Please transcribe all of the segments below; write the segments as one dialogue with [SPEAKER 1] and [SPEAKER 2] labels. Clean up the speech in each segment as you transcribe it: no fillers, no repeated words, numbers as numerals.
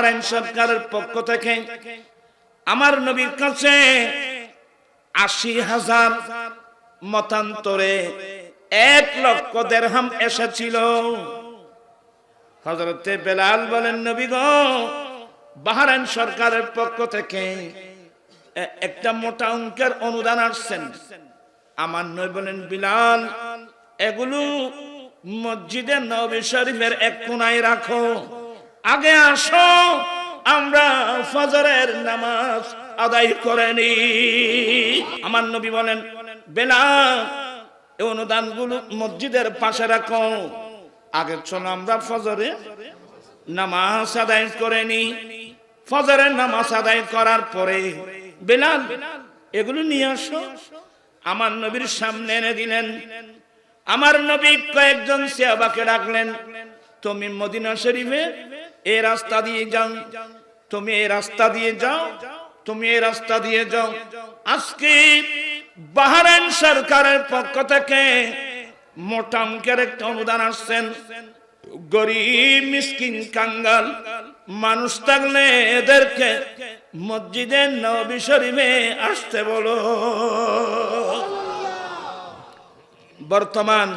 [SPEAKER 1] Bahrain সরকারের পক্ষ থেকে আমার নবীর কাছে ৮০,০০০ মতান্তরে ১,০০,০০০ দিরহাম এসেছিল। হযরতে বেলাল বলেন, নবী গো, বাহরাইন সরকারের পক্ষ থেকে একটা মোটা অঙ্কের অনুদান আসছেন। আমার নবী বলেন, বিলাল, এগুলো মসজিদে নববী শরীফের এক কোণায় রাখো, আগে আসো আমরা ফজরের নামাজ আদায় করে নিই। আমার নবী বলেন, বেলাল, এই অনুদানগুলো মসজিদের পাশে রাখো, আগে চলো আমরা ফজরে নামাজ আদায় করে নিই। ফজরের নামাজ আদায় করার পরে বেলাল এগুলো নিয়ে আসো। আমার নবীর সামনে এনে দিলেন। আমার নবী কয়েকজন সাহাবাকে ডাকলেন, তুমি মদিনা শরীফে এই রাস্তা দিয়ে যাও, তুমি এই রাস্তা দিয়ে যাও, তুমি এই রাস্তা দিয়ে যাও। আজকে বাহরাইন সরকারের পক্ষ থেকে মোটা অঙ্কের একটা অনুদান আসছেন। গরিব মিসকিন কাঙ্গাল মানুষ থাকলে এদেরকে মসজিদে নববী শরীফে আসতে বলো। বর্তমান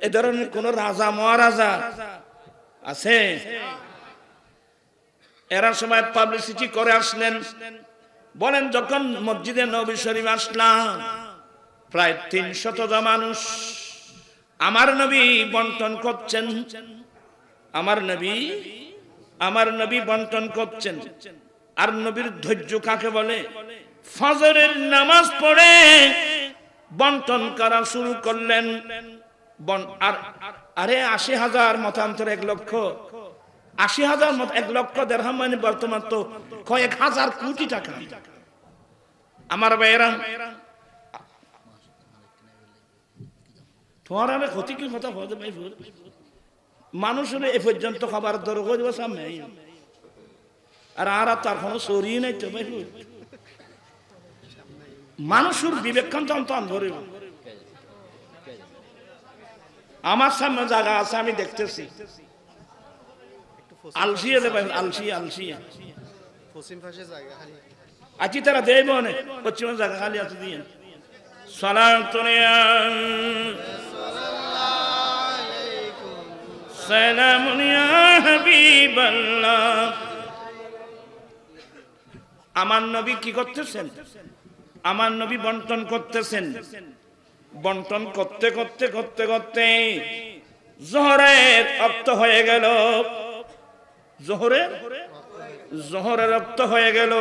[SPEAKER 1] এ ধরনের কোন রাজা মহারাজা আছে? এরা সময় পাবলিসিটি করে আসলেন। বলেন, যখন মসজিদে নববী শরীফ আসলাম, প্রায় ৩০০ জন মানুষ আমার নবী বন্টন করছেন। আমার নবী বন্টন করছেন। আর নবীর ধৈর্য কাকে বলে? ফজরের নামাজ পড়ে বন্টন করা শুরু করলেন। আরে ৮০,০০০ মতান্তর ১,০০,০০০, ৮০,০০০ মত ১,০০,০০০ দিরহাম মানে বর্তমান তো কয়েক হাজার কোটি টাকা। আমার ভাইয়েরা, তোমার আমি ক্ষতি কি কথা বলতে পারি? মানুষ হলে এ পর্যন্ত খাবার দর করবো সামনে, আর তার কোনো সরিয়ে নাই তো ভাই। মানুষের বিবেকান্ত ধরে আমার সামনে জায়গা আছে, আমি দেখতেছি। আলসিয়া দেবে, আলসিয়া আছি, তারা দেব না পশ্চিম জায়গা খালি আছে দিয়ে সালামুন ইয়া হাবিবাল্লাহ। আমার নবী কি করতেছেন? আমার নবী বন্টন করতেছেন। বন্টন করতে করতে করতে করতে জোহরের রক্ত হয়ে গেল। জোহরের রক্ত হয়ে গেল।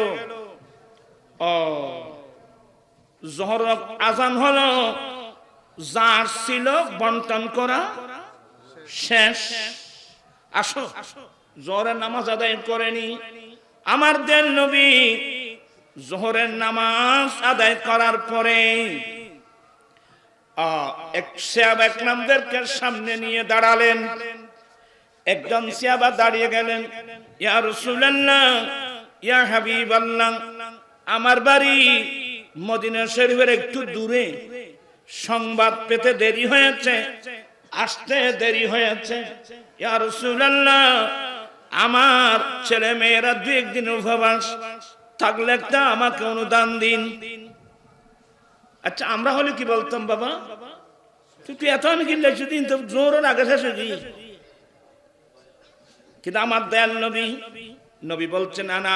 [SPEAKER 1] জোহর আজান হলো, যার ছিল বন্টন করা শেষ। আসো, জোহরের নামাজ আদায় করেনি। আমার দেন নবী জোহরের নামাজ আদায় করার পরে সাহাবা একরামদেরকে সামনে নিয়ে দাঁড়ালেন। একজন সাহাবা দাঁড়িয়ে গেলেন, ইয়া রাসূলুল্লাহ, ইয়া হাবিবাল্লাহ, আমার বাড়ি মদিনা শরীফের একটু দূরে, সংবাদ পেতে দেরি হয়েছে, আসতে দেরি হয়েছে। ইয়া রাসূলুল্লাহ, আমার ছেলে মেয়েরা ২-১ দিন উপবাস থাকলে একটা আমাকে অনুদান দিন। আচ্ছা, আমরা হলে কি বলতাম, বাবা তুই এত আমি কিনলে দিন তো জোরের আগে শেষ হয়ে গিয়ে। কিন্তু আমার দয়াল নবী বলছেন, আনা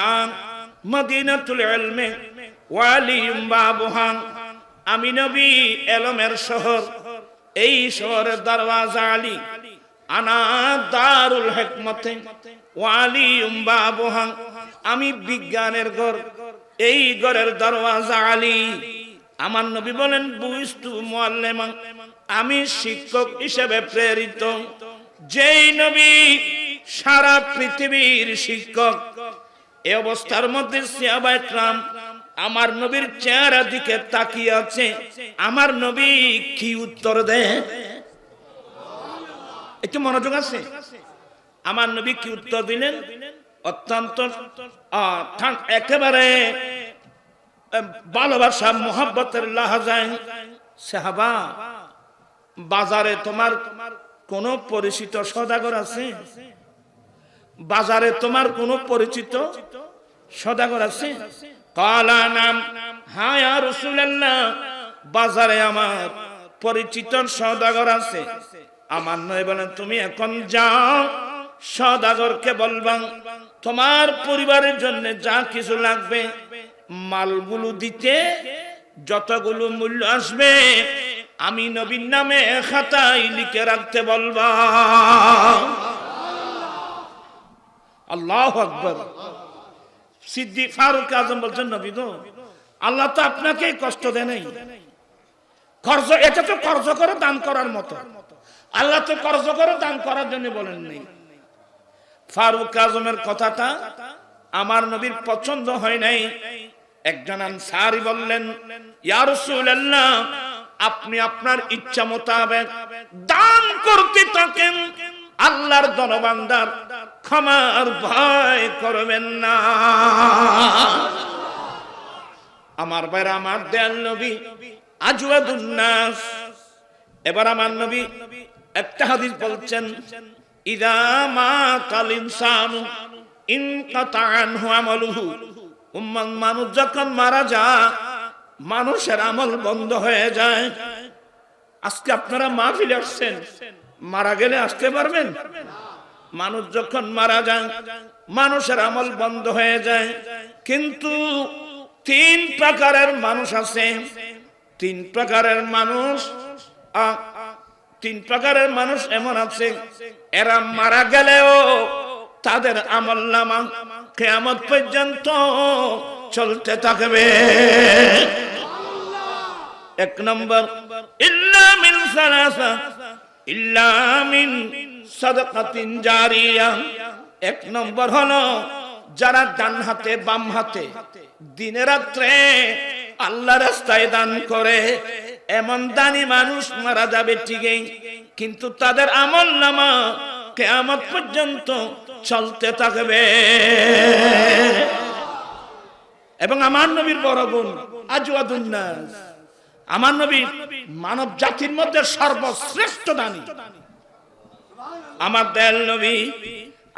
[SPEAKER 1] মদিনাতুল ইলমি ওয়া আলিয়ুম বাবুহা, আমি নবী এলমের শহর, এই শহরের দরওয়াজা আলী। আনা দারুল হিকমতে ওয়া আলিয়ুম বাবুহা, আমি বিজ্ঞানের ঘর, এই ঘরের দরওয়াজা আলী। আমার নবী বলেন, বুইস্তু মুআল্লিমা, আমি শিক্ষক হিসেবে প্রেরিত। যেই নবী সারা পৃথিবীর শিক্ষক, এই অবস্থার মধ্যে সাহাবা একরাম আমার নবীর চেহারা দিকে তাকিয়ে আছে। আমার নবী কি উত্তর দেয়? একটু মনোযোগ আছে। আমার নবী কি উত্তর দিলেন? অত্যন্ত একেবারে ভালোবাসা মোহাব্বতের লাহাজায়, সাহাবা, বাজারে তোমার কোন পরিচিত সওদাগর আছে? বাজারে তোমার কোনো পরিচিত সওদাগর আছে? ক্বালা নাম, হ্যাঁ ইয়া রাসূলুল্লাহ, বাজারে আমার পরিচিত সওদাগর আছে। আমার নবী বলেন, তুমি এখন যাও, সওদাগরকে বলবা তোমার পরিবারের জন্য যা কিছু লাগবে মালগুলো দিতে, যতগুলো মূল্য আসবে আমি নবীর নামে খাতায় লিখে রাখতে বলবা। আল্লাহু আকবার। সিদ্দিক ফারুক আজম বলছেন, নবী গো, আল্লাহ তো আপনাকে কষ্ট দেয় নাই। খরচ, এটা তো খরচ করে দান করার মতো, আল্লাহ তো খরচ করে দান করার জন্য বলেন নাই। ফারুক আজমের কথাটা আমার নবীর পছন্দ হয় নাই। একজন আনসারী বললেন, ইয়া রাসূলুল্লাহ, আপনি আপনার ইচ্ছা মোতাবেক দান করতে থাকেন, আল্লাহর জনবান্দার ক্ষমার ভয় করবেন না। আমার ভাইরা, আমার দয়াল নবী আজওয়াদুন নাস। এবার আমার নবী একটা হাদিস বলছেন, ইযা মাতাল ইনসানু ইনকাতা আনহু আমালুহু। মানুষ যখন মারা যায়, মানুষের আমল বন্ধ হয়ে যায়। আজকে আপনারা মাহফিলে আসছেন, মারা গেলে আসতে পারবেন? মানুষ যখন মারা যায়, মানুষের আমল বন্ধ হয়ে যায়। কিন্তু তিন প্রকারের মানুষ আছে, তিন প্রকারের মানুষ, তিন প্রকারের মানুষ এমন আছে, এরা মারা গেলেও তাদের আমলনামা কিয়ামত পর্যন্ত চলতে থাকবে। এক নম্বর, ইল্লা মিন সালাসা, ইল্লা মিন সাদাকাতিন জারিয়া। এক নম্বর হলো যারা ডান হাতে বাম হাতে দিনে রাত্রে আল্লাহর রাস্তায় দান করে, এমন দানি মানুষ মারা যাবে ঠিকই, কিন্তু তাদের আমলনামা কিয়ামত পর্যন্ত চলতে থাকবে। এবং আমার নবীর বড় গুণ আজওয়াদুন নাস। আমার নবী মানব জাতির মধ্যে সর্বশ্রেষ্ঠ দানী। আমার দয়াল নবী,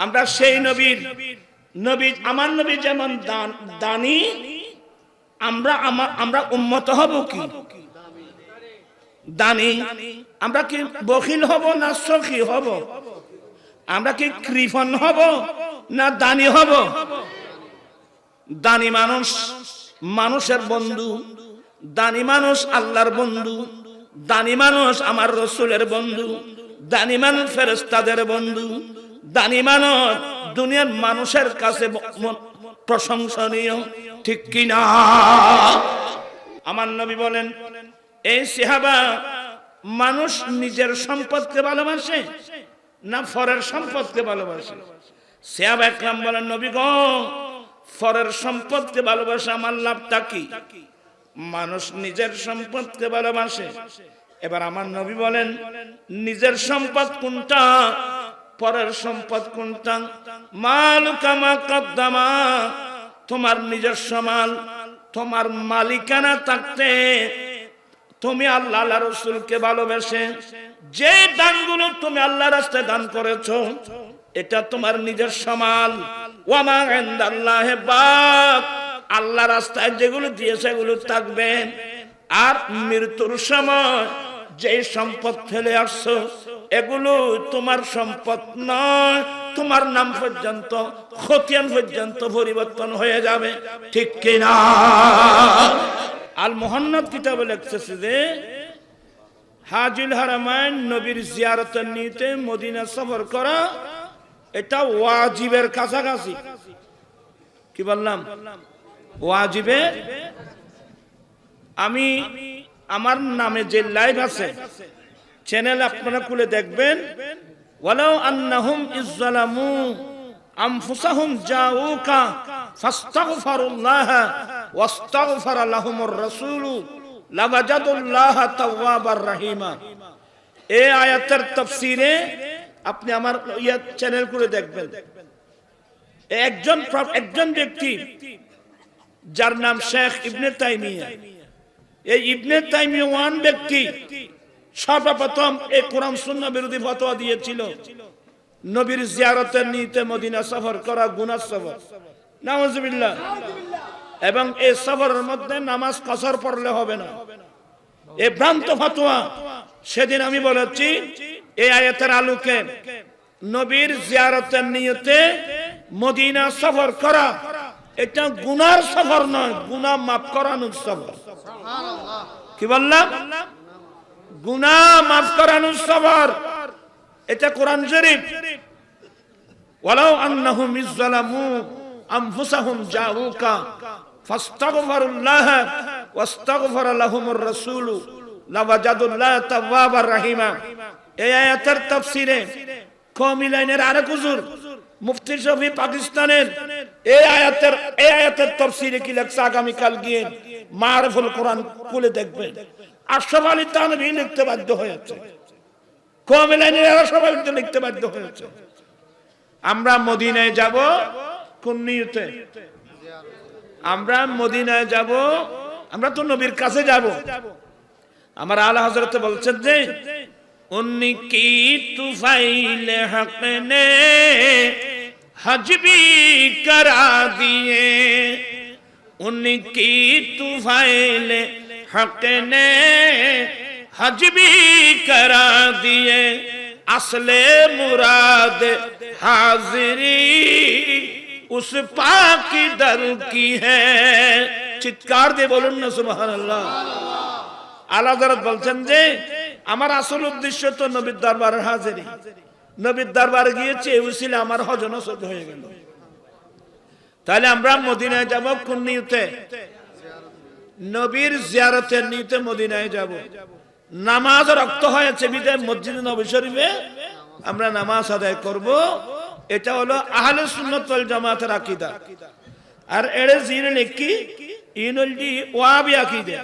[SPEAKER 1] আমরা সেই নবীর নবী, আমার নবী যেমন দানী, আমরা উম্মত হব কি দানী? আমরা কি বখিল হব না সখী হব? আমরা কি কৃপণ হব না দানী হব? দানী মানুষ মানুষের বন্ধু, দানী মানুষ আল্লাহর বন্ধু, দানী মানুষ আমার রাসূলের বন্ধু, দানী মানুষ ফেরেশতাদের বন্ধু, দানী মানুষ দুনিয়ার মানুষের কাছে প্রশংসনীয়, ঠিক কি না? আমার নবী বলেন, এই সাহাবা, মানুষ নিজের সম্পদকে ভালোবাসে না পরের সম্পদকে ভালোবাসে? সাহাবা একরাম বলেন, নবী গো, পরের সম্পদকে ভালোবাসে আমার লাভটা কি? মানুষ নিজের সম্পদকে ভালোবাসে। এবার আমার নবী বলেন, নিজের সম্পদ কোনটা, পরের সম্পদ কোনটা? মালুকা মা কদ্দামা, তোমার নিজস্ব মাল, তোমার মালিকানা থাকতে তুমি আল্লাহ আল্লাহ রাসূলকে ভালোবেসে যে দানগুলো তুমি আল্লাহর রাস্তায় দান করেছো, এটা তোমার নিজস্ব মাল। ওয়া মা ইনদাল্লাহি বাক, আল্লাহ রাস্তায় যেগুলো দিয়েছে এগুলো থাকবে। আর মৃত্যুর সময় যে সম্পদ ফেলে আসছো, এগুলো তোমার সম্পদ নয়, তোমার নাম পর্যন্ত, খতিয়ান পর্যন্ত পরিবর্তন হয়ে যাবে, ঠিক কিনা? আল মুহান্নাদ কিতাবে লিখতেছে যে হাজুল হারামাইন, নবীর জিয়ারতের নিতে মদিনা সফর করা, এটা ওয়াজিবের কাছাকাছি। কি বললাম? ওয়াজিবে। আমি আমার নামে যে লাইভ আছে চ্যানেল, আপনারা খুলে দেখবেন, ওয়ালাউ আন্নাহুম ইজ্জালামু আনফুসাহুম জাউকা ফাস্তাগফিরুল্লাহ ওয়াস্তাগফারা লাহুমুর রাসূল লাওয়াজাদুল্লাহ তাওয়াবার রহিমা। এই আয়াতের তাফসীরে আপনি আমার চ্যানেল খুলে দেখবেন। একজন ব্যক্তি যার নাম শেখ ইবনে তাইমিয়া, এই ইবনে তাইমিয়ান ব্যক্তি সর্বপ্রথম এই কোরআন সুন্নাহ বিরোধী ফতোয়া দিয়েছিল। নবীর জিয়ারতের নিয়তে মদিনা সফর করা গুনাহ সফর, নাউজুবিল্লাহ। এবং এই সফরের মধ্যে নামাজ কসর পড়লে হবে না, এই ভ্রান্ত ফতোয়া। সেদিন আমি বলেছি এই আয়াতের আলোকে নবীর জিয়ারতের নিয়তে মদিনা সফর করা এটা গুনার সফর নয়, গুনাহ মাফ করানোর সফর। কি বললাম? গুনাহ মাফ করানোর সফর। এটা কোরআন শরীফ। ওয়ালাউ আন্নাহুম ইযলামু আনফুসাহুম জাউকা ফাস্তাগফিরুল্লাহ ওয়াস্তাগফারা লাহুমুর রাসূল লাওয়াজাদুল্লাহ তাওয়াবার রাহিমা। এই আয়াতের তাফসীরে কওমি লাইনের আরেক হুজুর মুফতি শফি পাকিস্তানের এই আয়াতের তাফসীরে কি লেখছে আগামী কাল গিয়ে মারফুল কোরআন খুলে দেখবেন। আশরাফ আলী থানভী লিখতে বাধ্য হয়েছে, কওমি লাইনের এরা সবাই লিখতে বাধ্য হয়েছে। আমরা মদিনায় যাব কোন নিয়তে? আমরা মদিনায় যাব, আমরা তো নবীর কাছে যাব। আমার আলা হযরত বলছেন যে উনকি তুফাইল হক নে হজ भी करा दिए, उनकी तुफाइल हक ने हज भी करा दिए, असले मुराद हाजिरी उस पाक दर की है। চিৎকার দিয়ে বলুন না সুবহানাল্লাহ। আলা হযরত বলছেন যে আমার আসল উদ্দেশ্য তো নবীর দরবারে হাজিরি। নবীর দরবারে গিয়েছে এই উসিলা আমার হজ নসব হয়ে গেল। তাহলে আমরা মদিনায় যাব কোন নিয়তে? নবীর জিয়ারতের নিয়তে মদিনায় যাব। নামাজ রক্ত হয়েছে বিদায় মসজিদে নববী শরীফে আমরা নামাজ আদায় করব। এটা হলো আহলে সুন্নাত ওয়াল জামাতের আকীদা। আর এড়ে জিনে নেকি ইনলজি ওয়াহাবি আকীদা,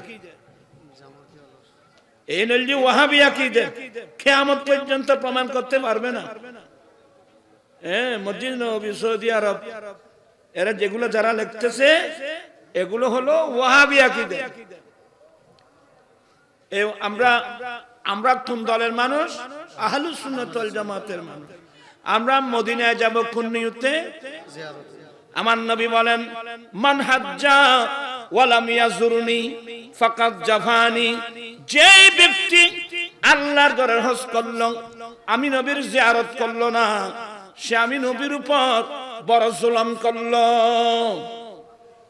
[SPEAKER 1] ইনলজি ওয়াহাবি আকীদা কিয়ামত পর্যন্ত প্রমাণ করতে পারবে না। মসজিদ নববী সৌদি আরব এরা যেগুলো যারা লিখতেছে এগুলো হলো ওয়াহাবি আকীদা। আমরা কোন দলের মানুষ? আহলুস সুন্নাত ওয়াল জামাতের মানুষ। আমরা মদিনায় যাব কোন নিয়তে? আমার নবী বলেন মান হাজ্জা ওয়ালাম ইয়াজুরনি ফাকাদ জাফানি। যে ব্যক্তি আল্লাহর ঘরের হজ করলো আমি নবীর জিয়ারত করলো না, সে আমি নবীর উপর বড় জুলুম করলো।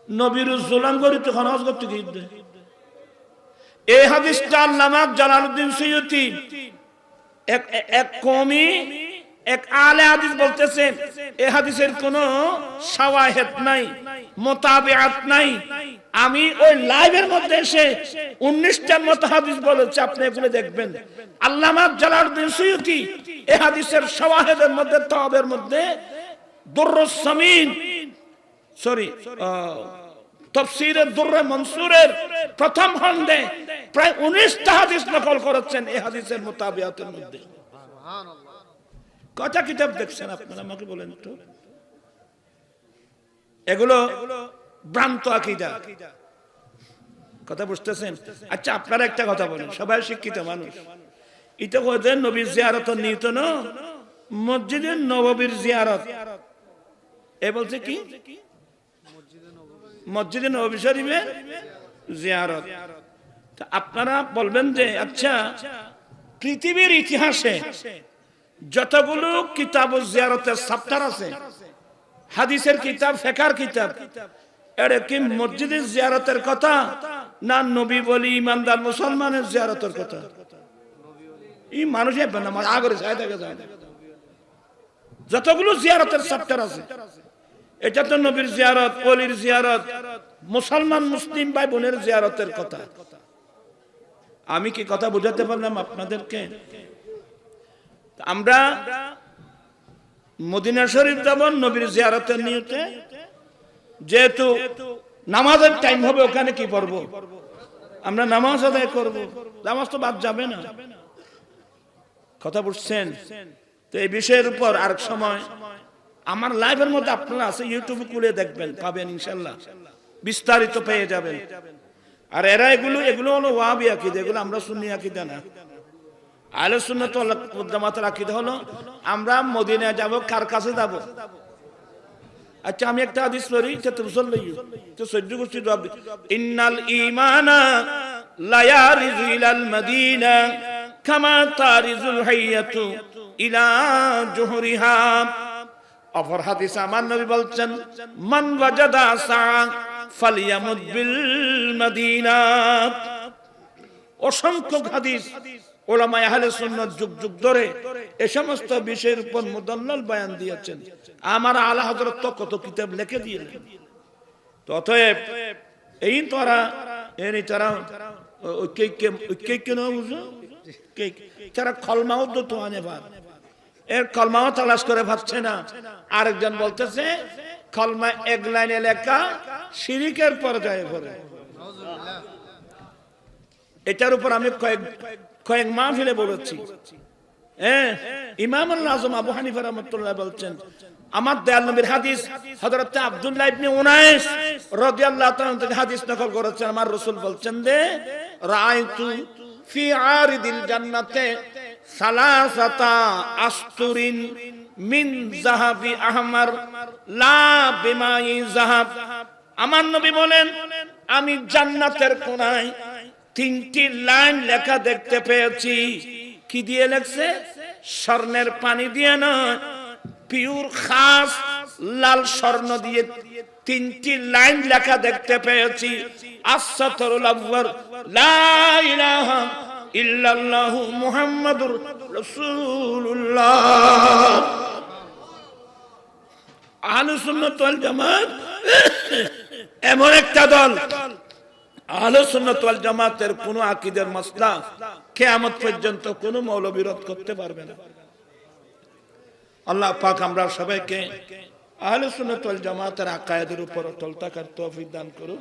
[SPEAKER 1] নবীর জুলুম করি তখন হজ করতে গিয়ে এই হাদিসটা আল্লামা জালালউদ্দিন সুয়ুতি এক কওমি এক আলে হাদিস বলতেছেন এই হাদিসের কোনো শাওয়াহিদ নাই, মুতাবিআত নাই। আমি ওই লাইভের মধ্যে এসে 19টা মত হাদিস বলেছে, আপনি এগুলো দেখবেন। আল্লামা জালালউদ্দিন সুয়ুতি এই হাদিসের শাওয়াহিদের মধ্যে তাওবের মধ্যে দুররুস সামিন তাফসীরে দুররে মনসুরের প্রথম খণ্ডে প্রায় 19টা হাদিস নকল করেছেন এই হাদিসের মুতাবিআতের মধ্যে। সুবহানাল্লাহ। কত কিতাব দেখছেন আপনারা আমাকে বলেন তো? এগুলো ভ্রান্ত আকীদা। কথা বুঝতেছেন? আচ্ছা আপনারা একটা কথা বলেন, সবাই শিক্ষিত মানুষ, এটা কইতে নবীর জিয়ারত নিয়ত না মসজিদে নববীর জিয়ারত। এ বলছে কি মসজিদে নববী শরীফের জিয়ারত। তা আপনারা বলবেন যে আচ্ছা পৃথিবীর ইতিহাসে যতগুলো কিতাব জিয়ারতের চ্যাপ্টার আছে, হাদিসের কিতাব, ফিকহের কিতাব, এর কি মসজিদের জিয়ারতের কথা না নবী বলি ইমানদার মুসলমানের জিয়ারতের কথা? এই মানুষে নামাজ আগরে যায় থাকে যায়। যতগুলো জিয়ারতের চ্যাপ্টার আছে এটা তো নবীর জিয়ারত, ওলির জিয়ারত, মুসলমান মুসলিম ভাই বোনের জিয়ারতের কথা। আমি কি কথা বুঝাতে পারলাম আপনাদেরকে? আমরা মদিনা শরীফ যাব নবীর জিয়ারতের নিয়তে। যেহেতু নামাজের টাইম হবে ওখানে কি পড়ব? আমরা নামাজ আদায় করব, নামাজ তো বাদ যাবে না। কথা বুঝছেন? তো এই বিষয়ের উপর আরেক সময় আমার লাইভের মধ্যে আপনারা আছে, ইউটিউবে খুলে দেখবেন, পাবেন ইনশাআল্লাহ, বিস্তারিত পেয়ে যাবেন। আর এরা এগুলো হলো ওয়াহাবি আকীদা, এগুলো আমরা সুন্নি আকীদা না। আহলে সুন্নাত ওয়াল জামাতের আকীদা হলো আমরা মদিনা যাব, কার কাছে যাব? আচ্ছা আমি একটা হাদিস পড়ি, তো মুসল্লি তো সহ্য করছি জবাব দি, ইন্নাল ঈমানা লা ইয়ারিজু ইলাল মাদিনা কামা তারিজুল হাইয়াতু ইলা জুহরিহা। অপর হাদিস আমার নবী বলছেন, মান ওয়াজাদা সা ফালইয়ামুদ বিল মাদিনা। অসংখ্য হাদিস ওলামায়ে আহলে সুন্নাত যুগ যুগ ধরে এই সমস্ত বিষয়ের উপর মুদাল্লাল বয়ান দিয়েছেন। আমার আলা হযরত তো কত কিতাব লিখে দিয়েছেন। তো অতএব এই তোরা এনি তারা ওই কেন বুঝো তারা কলমাও তো আনে ভাব, এর কলমাও তালাশ করে ভাবছে না। আরেকজন বলতেছে কলমা এক লাইনে লেখা, শিরিকের পর্যায়ে পড়ে। এটার উপর আমি কয়েক মাহফিলে বলেছি। ইমাম আল-আযম আবু হানিফা রাহমাতুল্লাহ বলছেন, আমার দয়াল নবীর হাদিস হযরত আব্দুল্লাহ ইবনে উনাইস রাদিয়াল্লাহু তাআলা থেকে হাদিস নকল করেছেন। আমার রাসূল বলছেন যে রাআইতু ফি আরিদিল জান্নাতে সালাসাতা আস্তুরিন মিন যাহাবি আহমার লা বিমাই যাহাব। আমার নবী বলেন, আমি জান্নাতের কোণায় তিনটি লাইন লেখা দেখতে পেয়েছি। কি দিয়ে লেখছে? স্বর্ণের পানি দিয়ে নয়, পিওর খাস লাল স্বর্ণ দিয়ে তিনটি লাইন লেখা দেখতে পেয়েছি। আসসাতুল আউয়াল লা ইলাহা ইল্লাল্লাহু মুহাম্মাদুর রাসূলুল্লাহ। আহলুস সুন্নাত ওয়াল জামাত এমন একটা দল, আহলুস সুন্নাত ওয়াল জামাতের কোন আকীদার মাসলা কিয়ামত পর্যন্ত কোন মৌলবী রদ করতে পারবে না। আল্লাহ পাক আমরা সবাইকে আহলুস সুন্নাত ওয়াল জামাতের আকায়েদের উপর অটল থাকার তৌফিক দান করুন।